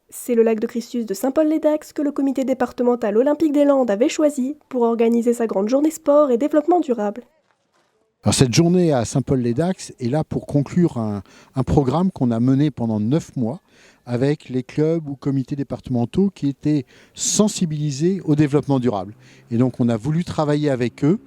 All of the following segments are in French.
C'est le lac de Christus de Saint-Paul-les-Dax que le comité départemental olympique des Landes avait choisi pour organiser sa grande journée sport et développement durable. Alors cette journée à Saint-Paul-les-Dax est là pour conclure un programme qu'on a mené pendant 9 mois avec les clubs ou comités départementaux qui étaient sensibilisés au développement durable. Et donc on a voulu travailler avec eux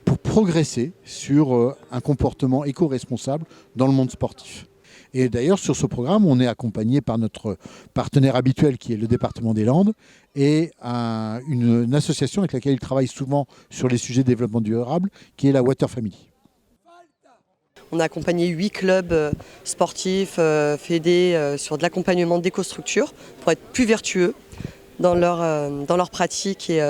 pour progresser sur un comportement éco-responsable dans le monde sportif. Et d'ailleurs, sur ce programme, on est accompagné par notre partenaire habituel qui est le département des Landes et une association avec laquelle il travaille souvent sur les sujets de développement durable qui est la Water Family. On a accompagné 8 clubs sportifs, fédés sur de l'accompagnement d'éco-structures pour être plus vertueux dans leur pratique et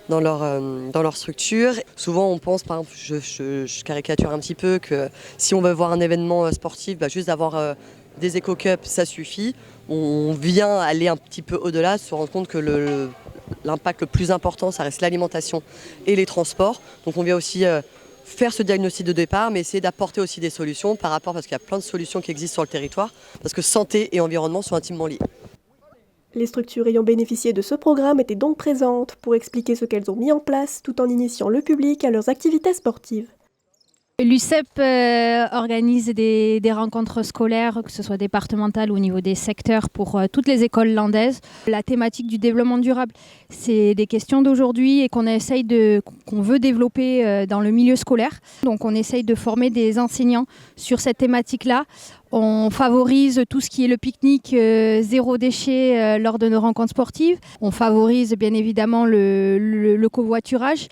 dans leur structure. Souvent on pense, par exemple, je caricature un petit peu, que si on veut voir un événement sportif, juste d'avoir des éco-cups, ça suffit. On vient aller un petit peu au-delà, se rendre compte que l'impact le plus important, ça reste l'alimentation et les transports. Donc on vient aussi faire ce diagnostic de départ, mais essayer d'apporter aussi des solutions parce qu'il y a plein de solutions qui existent sur le territoire, parce que santé et environnement sont intimement liés. Les structures ayant bénéficié de ce programme étaient donc présentes pour expliquer ce qu'elles ont mis en place tout en initiant le public à leurs activités sportives. L'UCEP organise des rencontres scolaires, que ce soit départementales ou au niveau des secteurs, pour toutes les écoles landaises. La thématique du développement durable, c'est des questions d'aujourd'hui et qu'on veut développer dans le milieu scolaire. Donc on essaye de former des enseignants sur cette thématique-là. On favorise tout ce qui est le pique-nique zéro déchet lors de nos rencontres sportives. On favorise bien évidemment le covoiturage.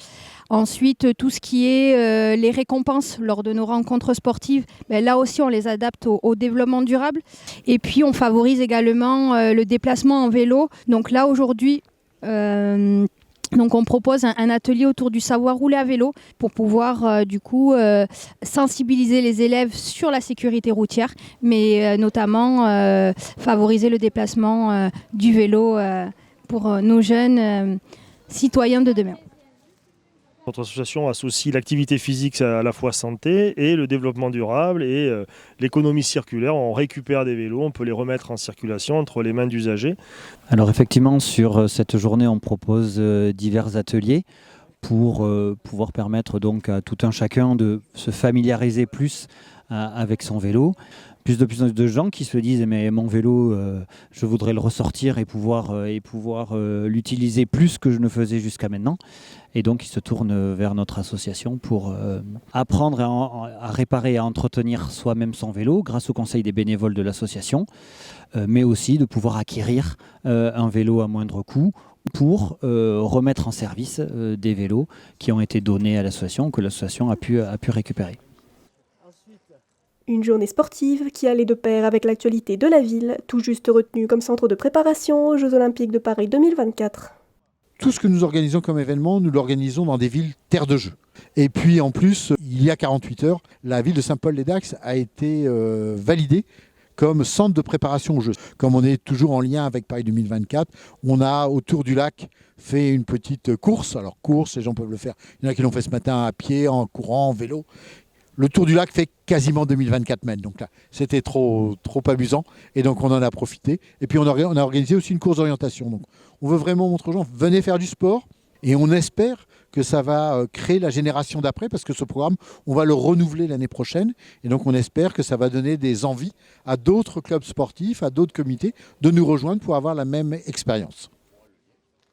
Ensuite, tout ce qui est les récompenses lors de nos rencontres sportives, là aussi on les adapte au développement durable. Et puis on favorise également le déplacement en vélo. Donc là aujourd'hui, on propose un atelier autour du savoir rouler à vélo pour pouvoir sensibiliser les élèves sur la sécurité routière, mais notamment favoriser le déplacement du vélo pour nos jeunes citoyens de demain. Notre association associe l'activité physique à la fois santé et le développement durable et l'économie circulaire. On récupère des vélos, on peut les remettre en circulation entre les mains d'usagers. Alors effectivement, sur cette journée, on propose divers ateliers pour pouvoir permettre donc à tout un chacun de se familiariser plus avec son vélo. Plus de gens qui se disent mais mon vélo, je voudrais le ressortir et pouvoir l'utiliser plus que je ne faisais jusqu'à maintenant. Et donc ils se tournent vers notre association pour apprendre à réparer et à entretenir soi-même son vélo grâce au conseil des bénévoles de l'association, mais aussi de pouvoir acquérir un vélo à moindre coût pour remettre en service des vélos qui ont été donnés à l'association, que l'association a pu récupérer. Une journée sportive qui allait de pair avec l'actualité de la ville, tout juste retenue comme centre de préparation aux Jeux Olympiques de Paris 2024. Tout ce que nous organisons comme événement, nous l'organisons dans des villes terres de jeu. Et puis en plus, il y a 48 heures, la ville de Saint-Paul-les-Dax a été validée comme centre de préparation aux Jeux. Comme on est toujours en lien avec Paris 2024, on a autour du lac fait une petite course. Alors course, les gens peuvent le faire. Il y en a qui l'ont fait ce matin à pied, en courant, en vélo. Le tour du lac fait quasiment 2024 mètres, donc là, c'était trop amusant, et donc on en a profité. Et puis on a organisé aussi une course d'orientation. Donc on veut vraiment montrer aux gens, venez faire du sport, et on espère que ça va créer la génération d'après, parce que ce programme, on va le renouveler l'année prochaine, et donc on espère que ça va donner des envies à d'autres clubs sportifs, à d'autres comités, de nous rejoindre pour avoir la même expérience.